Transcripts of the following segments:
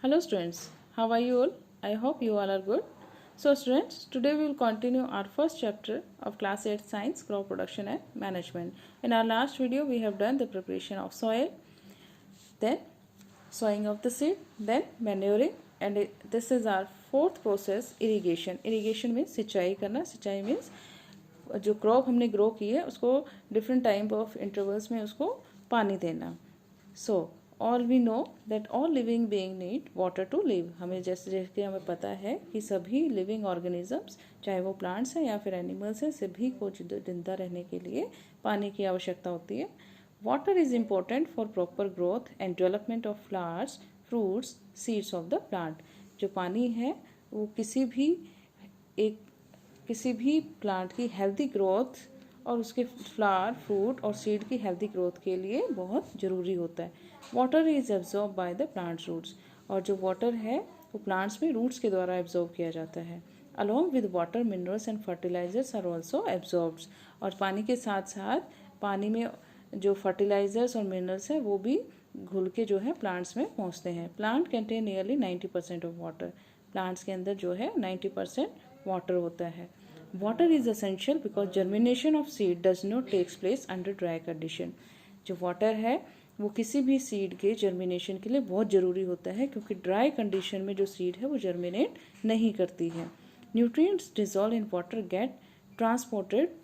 Hello students, how are you all? I hope you all are good. So students, today we will continue our first chapter of class 8 science, crop production and management. In our last video we have done the preparation of soil, then sowing of the seed, then manuring, and this is our fourth process, irrigation. Irrigation means सिंचाई करना. सिंचाई means जो crop हमने grow की है उसको different time of intervals में उसको पानी देना. So all we know that all living being need water to live. हमें जैसे जैसे हमें पता है कि सभी लिविंग ऑर्गेनिजम्स, चाहे वो प्लांट्स हैं या फिर एनिमल्स हैं, सभी को जिंदा रहने के लिए पानी की आवश्यकता होती है. Water is important for proper growth and development of flowers, fruits, seeds of the plant. जो पानी है वो किसी भी प्लांट की हेल्दी ग्रोथ और उसके फ्लावर, फ्रूट और सीड की हेल्दी ग्रोथ के लिए बहुत ज़रूरी होता है. Water is absorb by the plants roots. और जो वाटर है वो प्लांट्स में रूट्स के द्वारा एब्जॉर्ब किया जाता है. Along with water minerals and fertilisers are also absorbed. और पानी के साथ साथ पानी में जो फर्टिलाइजर्स और मिनरल्स हैं वो भी घुल के जो है प्लांट्स में पहुंचते हैं. Plant contain nearly 90% of water. Plants के अंदर जो है 90% वाटर होता है. Water is essential because germination of seed does not takes place under dry condition. जो वाटर है वो किसी भी सीड के जर्मिनेशन के लिए बहुत ज़रूरी होता है क्योंकि ड्राई कंडीशन में जो सीड है वो जर्मिनेट नहीं करती है. Nutrients dissolve in water get transported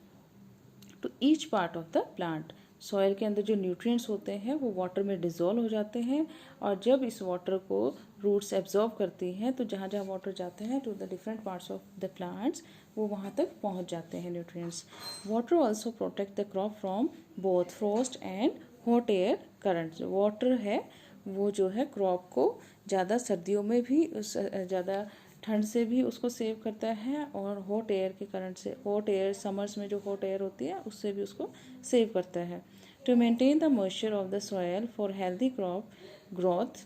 to each part of the plant. Soil के अंदर जो न्यूट्रिएंट्स होते हैं वो वाटर में डिज़ोल्व हो जाते हैं और जब इस वाटर को रूट्स एब्जॉर्ब करती हैं तो जहाँ जहाँ वाटर जाते हैं to the different parts of the plants वो वहाँ तक पहुँच जाते हैं nutrients. Water also protect the crop from both frost and hot air currents. Water है वो जो है क्रॉप को ज़्यादा सर्दियों में भी ज़्यादा ठंड से भी उसको सेव करता है और हॉट एयर के करंट से, हॉट एयर समर्स में जो हॉट एयर होती है उससे भी उसको सेव करता है. To maintain the moisture of the soil for healthy crop growth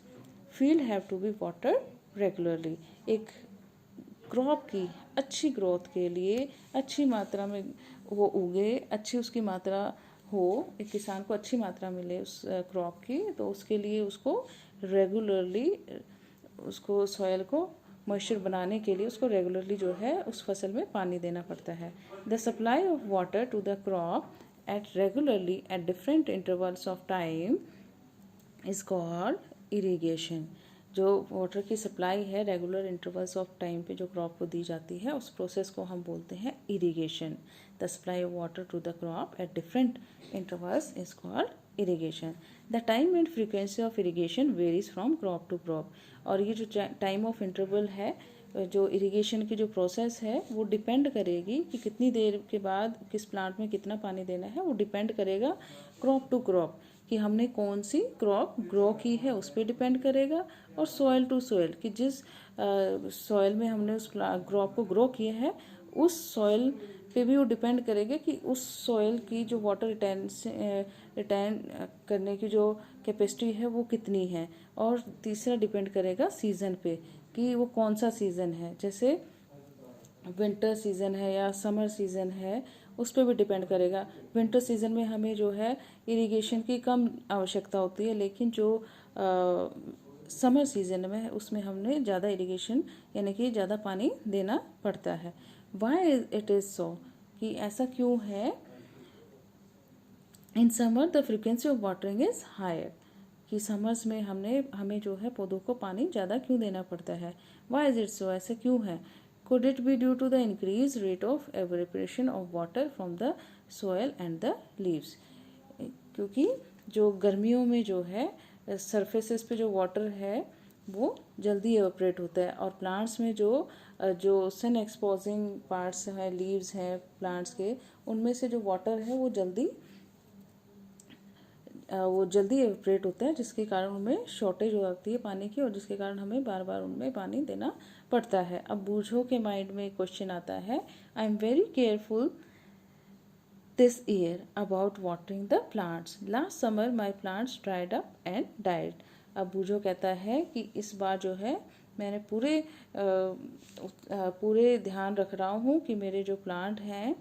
field have to be water regularly. एक क्रॉप की अच्छी ग्रोथ के लिए अच्छी मात्रा में वो उगे, अच्छी उसकी मात्रा हो, एक किसान को अच्छी मात्रा मिले उस क्रॉप की, तो उसके लिए उसको रेगुलरली उसको सॉयल को मॉइस्चर बनाने के लिए उसको रेगुलरली जो है उस फसल में पानी देना पड़ता है. The supply of water to the crop at regularly at different intervals of time is called irrigation. जो वाटर की सप्लाई है रेगुलर इंटरवल्स ऑफ टाइम पे जो क्रॉप को दी जाती है उस प्रोसेस को हम बोलते हैं irrigation. The supply of water to the crop at different intervals is called irrigation. The time and frequency of irrigation varies from crop to crop. और ये जो टाइम ऑफ इंटरवल है, जो इरिगेशन की जो प्रोसेस है वो डिपेंड करेगी कि कितनी देर के बाद किस प्लांट में कितना पानी देना है. वो डिपेंड करेगा क्रॉप टू क्रॉप कि हमने कौन सी क्रॉप ग्रो की है उस पर डिपेंड करेगा, और सॉयल टू सॉयल कि जिस सॉयल में हमने उस क्रॉप को ग्रो किया है उस सॉयल पे भी वो डिपेंड करेगा कि उस सॉयल की जो वाटर रिटेन करने की जो कैपेसिटी है वो कितनी है. और तीसरा डिपेंड करेगा सीज़न पे कि वो कौन सा सीज़न है, जैसे विंटर सीज़न है या समर सीज़न है उस पर भी डिपेंड करेगा. विंटर सीज़न में हमें जो है इरिगेशन की कम आवश्यकता होती है, लेकिन जो समर सीज़न में है उसमें हमने ज़्यादा इरिगेशन यानी कि ज़्यादा पानी देना पड़ता है. वाई इट इज़ सो, कि ऐसा क्यों है. In summer the frequency of watering is higher, कि समर्स में हमें जो है पौधों को पानी ज़्यादा क्यों देना पड़ता है. वाई इज़ इट सो, ऐसा क्यों है. Could it be due to the increased rate of evaporation of water from the soil and the leaves? क्योंकि जो गर्मियों में जो है सरफेसेस पे जो वाटर है वो जल्दी एवेपरेट होता है, और प्लांट्स में जो सन एक्सपोजिंग पार्ट्स हैं, लीव्स हैं प्लांट्स के, उनमें से जो वाटर है वो जल्दी एवेपरेट होता है, जिसके कारण हमें शॉर्टेज हो जाती है पानी की और जिसके कारण हमें बार बार उनमें पानी देना पड़ता है. अब बूझो के माइंड में क्वेश्चन आता है, I am very careful this year about watering the plants. Last summer my plants dried up and died. अब बूझो कहता है कि इस बार जो है मैंने पूरे ध्यान रख रहा हूँ कि मेरे जो प्लांट हैं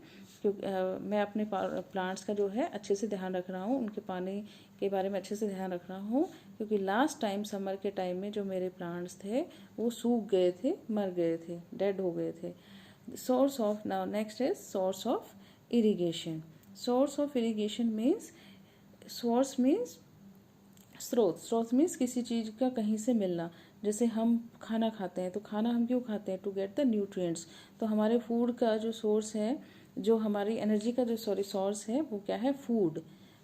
क्योंकि मैं अपने प्लांट्स का जो है अच्छे से ध्यान रख रहा हूँ, उनके पानी के बारे में अच्छे से ध्यान रख रहा हूँ, क्योंकि लास्ट टाइम समर के टाइम में जो मेरे प्लांट्स थे वो सूख गए थे, मर गए थे, डेड हो गए थे। Source of, now next is source of irrigation. Source of irrigation means, source means स्रोत। स्रोत मीन्स किसी चीज़ का कहीं से मिलना। जैसे हम खाना खाते हैं तो खाना हम क्यों खाते हैं? To get the nutrients. तो हमारे फूड का जो सोर्स है, जो हमारी एनर्जी का जो सोर्स है वो क्या है? फूड।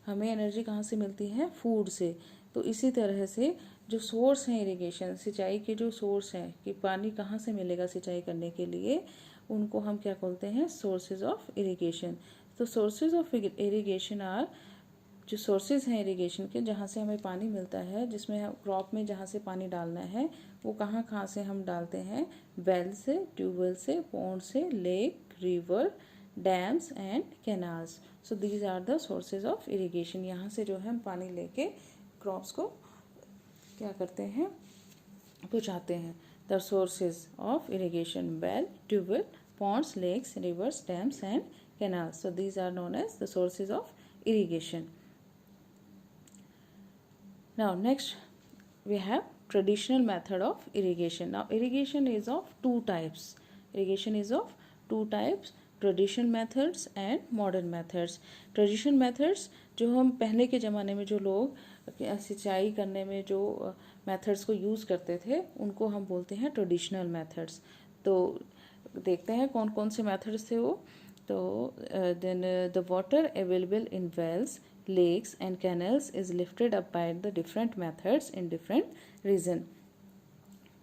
हमें एनर्जी कहाँ से मिलती है? फूड से। तो इसी तरह से जो सोर्स है इरिगेशन, सिंचाई के जो सोर्स हैं कि पानी कहाँ से मिलेगा सिंचाई करने के लिए, उनको हम क्या बोलते हैं? Sources of irrigation. तो सोर्सेज ऑफ इरिगेशन आर, जो सोर्सेज हैं इरिगेशन के, जहाँ से हमें पानी मिलता है, जिसमें क्रॉप में जहाँ से पानी डालना है, वो कहाँ कहाँ से हम डालते हैं? वेल से, ट्यूबवेल से, पॉन्ड से, lake, river, dams and canals. So these are the sources of irrigation. यहाँ से जो है हम पानी लेके क्रॉप्स को क्या करते हैं? पहुँचाते हैं। The sources of irrigation: well, tube well, ponds, lakes, rivers, dams and canals. So these are known as the sources of irrigation. Now next we have traditional method of irrigation. Now irrigation is of two types. Irrigation is of two types: traditional methods and modern methods. Traditional methods जो हम पहले के ज़माने में जो लोग सिंचाई करने में जो मेथड्स को यूज़ करते थे, उनको हम बोलते हैं ट्रेडिशनल मेथड्स। तो देखते हैं कौन कौन से मेथड्स थे वो। तो then the water available in wells, lakes and canals is lifted up by the different methods in different region.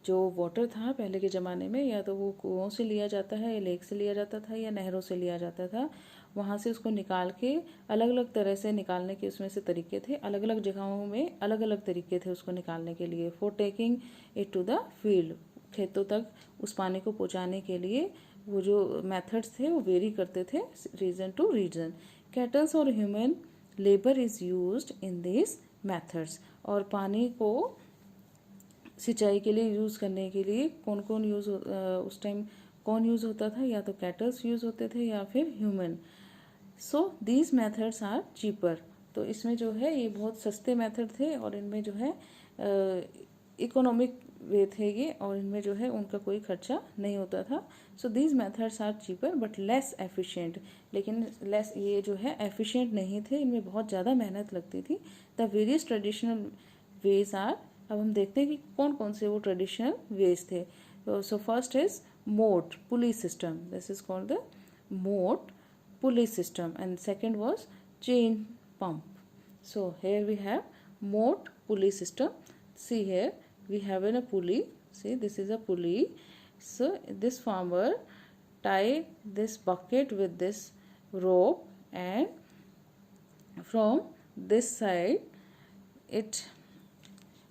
जो वाटर था पहले के ज़माने में, या तो वो कुओं से लिया जाता है, या लेक से लिया जाता था, या नहरों से लिया जाता था। वहाँ से उसको निकाल के अलग अलग तरह से निकालने के उसमें से तरीके थे, अलग अलग जगहों में अलग अलग तरीके थे उसको निकालने के लिए। For taking it to the field, खेतों तक उस पानी को पहुँचाने के लिए वो जो मेथड्स थे वो वेरी करते थे रीजन टू रीजन। कैटल्स और human labour is used in this methods. और पानी को सिंचाई के लिए यूज़ करने के लिए कौन कौन उस टाइम कौन यूज़ होता था? या तो कैटल्स यूज़ होते थे या फिर human. So these methods are cheaper. तो इसमें जो है ये बहुत सस्ते मेथड थे, और इनमें जो है इकोनॉमिक वे थे ये, और इनमें जो है उनका कोई खर्चा नहीं होता था। So these methods are cheaper but less efficient. लेकिन लेस, ये जो है एफिशिएंट नहीं थे, इनमें बहुत ज़्यादा मेहनत लगती थी। The various traditional ways are, अब हम देखते हैं कि कौन कौन से वो ट्रेडिशनल वेज थे। सो फर्स्ट इज मोट पुली system, this is called the मोट pulley system, and second was chain pump. So here we have moat pulley system. See here we have a pulley. See, this is a pulley. So this farmer tied this bucket with this rope, and from this side it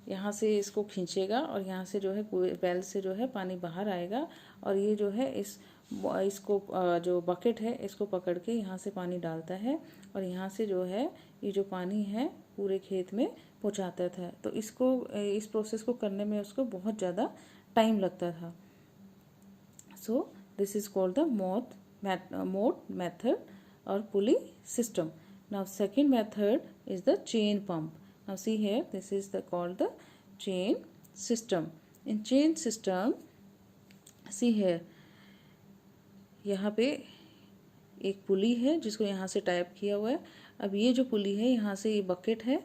यहाँ से इसको खींचेगा, और यहाँ से जो है well से जो है पानी बाहर आएगा, और ये जो है इसको जो बकेट है इसको पकड़ के यहाँ से पानी डालता है, और यहाँ से जो है ये जो पानी है पूरे खेत में पहुँचाता था। तो इसको, इस प्रोसेस को करने में उसको बहुत ज़्यादा टाइम लगता था। So this is called the मोट मेथड और पुली system. Now second method is the chain pump. Now see here, this is called the chain system. In chain system, see here, यहाँ पे एक पुली है जिसको यहाँ से टाइप किया हुआ है। अब ये जो पुली है, यहाँ से ये बकेट है,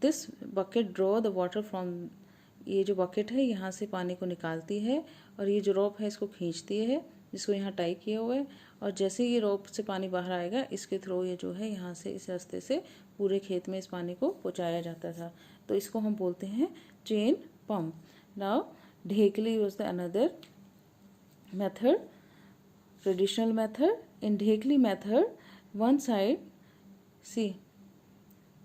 this bucket draw the water from, ये जो बकेट है यहाँ से पानी को निकालती है, और ये जो रोप है इसको खींचती है जिसको यहाँ टाई किया हुआ है, और जैसे ये रोप से पानी बाहर आएगा इसके थ्रू ये जो है यहाँ से इस रास्ते से पूरे खेत में इस पानी को पहुँचाया जाता था। तो इसको हम बोलते हैं chain pump. Now dhekli was the another method, traditional method. In dhekli method, one side, see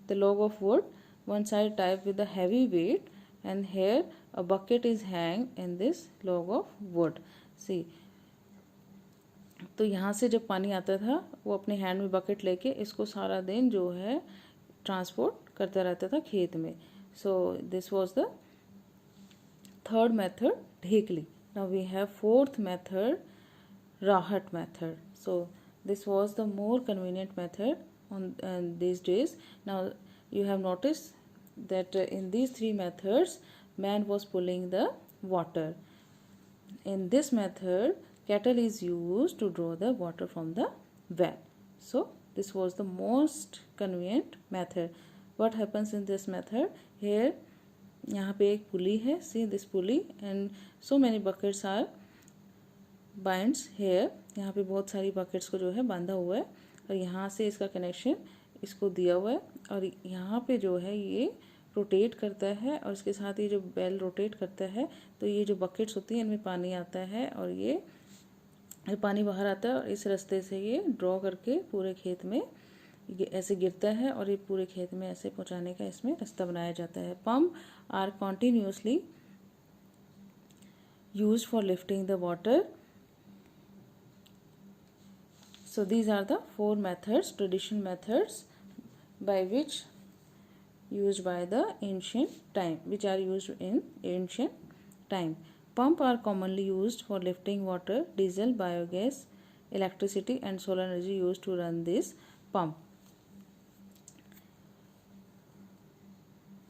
the log of wood, one side tied with a heavy weight, and here a bucket is hang in this log of wood. See, तो यहाँ से जब पानी आता था वो अपने hand में बकेट लेके इसको सारा दिन जो है ट्रांसपोर्ट करता रहता था खेत में. So this was the third method, dhekli. Now we have fourth method, rahat method. So This was the more convenient method on these days. Now you have noticed that in these three methods man was pulling the water. In this method kettle is used to draw the water from the well. So this was the most convenient method. What happens in this method? Here यहाँ पे एक पुली है, see this pulley and so many buckets are binds here. यहाँ पे बहुत सारी buckets को जो है बांधा हुआ है और यहाँ से इसका कनेक्शन इसको दिया हुआ है और यहाँ पे जो है ये रोटेट करता है और इसके साथ ये जो बेल रोटेट करता है तो ये जो बकेट्स होती हैं इनमें पानी आता है और ये पानी बाहर आता है और इस रास्ते से ये ड्रॉ करके पूरे खेत में ये ऐसे गिरता है और ये पूरे खेत में ऐसे पहुंचाने का इसमें रास्ता बनाया जाता है. Pump are continuously used for lifting the water. So these are the four methods, traditional methods by which used by the ancient time, which are used in ancient time. Pump are commonly used for lifting water. Diesel, biogas, electricity and solar energy used to run this pump.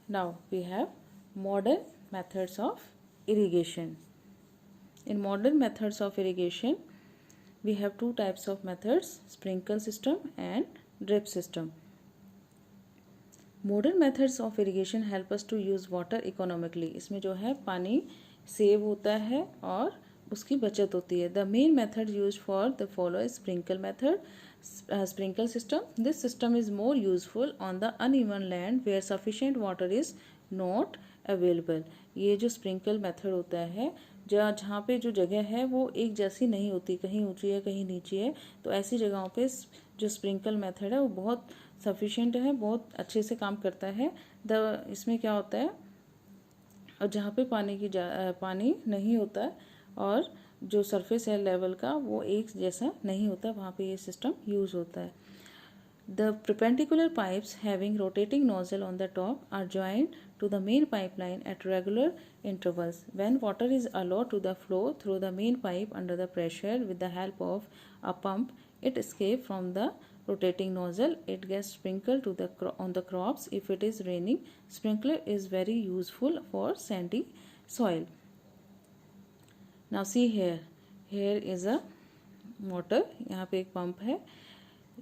Now we have modern methods of irrigation. In modern methods of irrigation, we have two types of methods, sprinkle system and drip system. Modern methods of irrigation help us to use water economically. इसमें जो है पानी save होता है और उसकी बचत होती है. The main method used for the follow is sprinkle method. Sprinkle system. This system is more useful on the uneven land where sufficient water is not available. ये जो sprinkle method होता है जहाँ पे जो जगह है वो एक जैसी नहीं होती, कहीं ऊंची है कहीं नीची है, तो ऐसी जगहों पे जो स्प्रिंकल मेथड है वो बहुत सफिशिएंट है, बहुत अच्छे से काम करता है. इसमें क्या होता है और जहाँ पे पानी नहीं होता है और जो सरफेस है लेवल का वो एक जैसा नहीं होता, वहाँ पे ये सिस्टम यूज़ होता है. The perpendicular pipes having rotating nozzle on the top are joined to the main pipeline at regular intervals. When water is allowed to the flow through the main pipe under the pressure with the help of a pump, it escapes from the rotating nozzle. It gets sprinkled on the crops. If it is raining, sprinkler is very useful for sandy soil. Now see here is a motor. यहाँ पे एक pump है.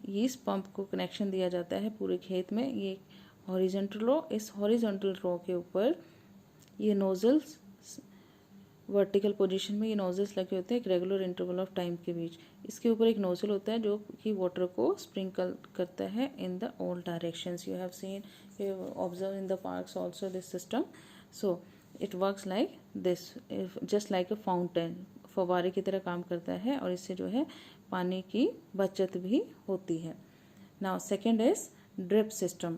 इस pump को connection दिया जाता है पूरे खेत में. ये हॉरिजॉन्टल रो, इस हॉरिजॉन्टल रो के ऊपर ये नोजल्स वर्टिकल पोजीशन में ये नोजल्स लगे होते हैं एक रेगुलर इंटरवल ऑफ टाइम के बीच. इसके ऊपर एक नोजल होता है जो कि वाटर को स्प्रिंकल करता है in the all directions. You have seen, you observe in the parks also this system. So it works like this, just like a fountain. फव्वारे की तरह काम करता है और इससे जो है पानी की बचत भी होती है. Now second is drip system.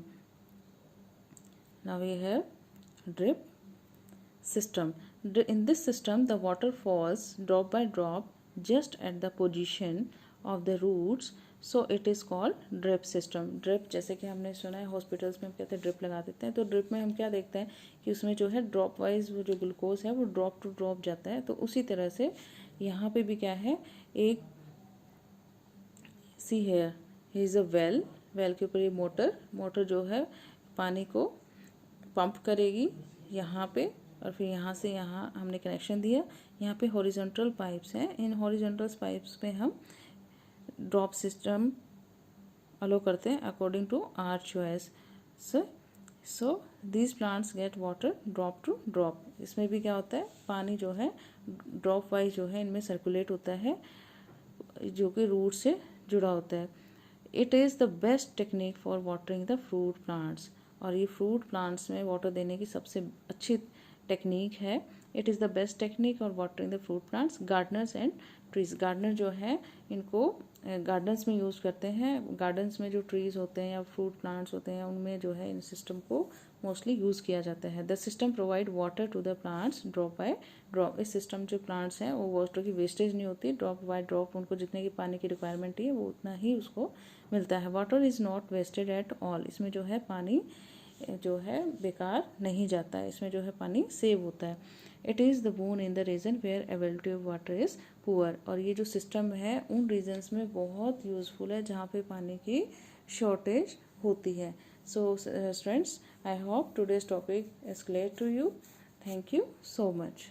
Now we have drip system. In this system, the water falls drop by drop just at the position of the roots, so it is called drip system. Drip जैसे कि हमने सुना है hospitals में हम कहते हैं drip लगा देते हैं, तो ड्रिप में हम क्या देखते हैं कि उसमें जो है ड्रॉप वाइज वो जो ग्लूकोज है वो ड्रॉप टू ड्रॉप जाता है. तो उसी तरह से यहाँ पे भी क्या है, एक see here is a well के ऊपर ये मोटर जो है पानी को पंप करेगी यहाँ पे और फिर यहाँ से यहाँ हमने कनेक्शन दिया. यहाँ पे हॉरिजॉन्टल पाइप्स हैं. इन हॉरिजॉन्टल पाइप्स पे हम ड्रॉप सिस्टम अलो करते हैं according to our choice. So these plants get water drop to drop. इसमें भी क्या होता है, पानी जो है ड्रॉप वाइज जो है इनमें सर्कुलेट होता है जो कि रूट से जुड़ा होता है. It is the best technique for watering the fruit plants. और ये फ्रूट प्लांट्स में वाटर देने की सबसे अच्छी टेक्निक है. It is the best technique और watering the fruit plants. Gardeners and trees, gardener जो है इनको गार्डन्स में यूज़ करते हैं. गार्डन्स में जो ट्रीज होते हैं या फ्रूट प्लांट्स होते हैं उनमें जो है इन सिस्टम को मोस्टली यूज़ किया जाता है. The system provide water to the plants drop by drop. इस सिस्टम जो प्लांट्स हैं वो वाटर की वेस्टेज नहीं होती, ड्रॉप बाय ड्रॉप उनको जितने की पानी की रिक्वायरमेंट है वो उतना ही उसको मिलता है. Water is not wasted at all. इसमें जो है पानी जो है बेकार नहीं जाता है, इसमें जो है पानी सेव होता है। It is the boon in the region where availability of water is poor, और ये जो सिस्टम है उन रीजन्स में बहुत यूज़फुल है जहाँ पे पानी की शॉर्टेज होती है। So students, I hope today's topic is clear to you. Thank you so much.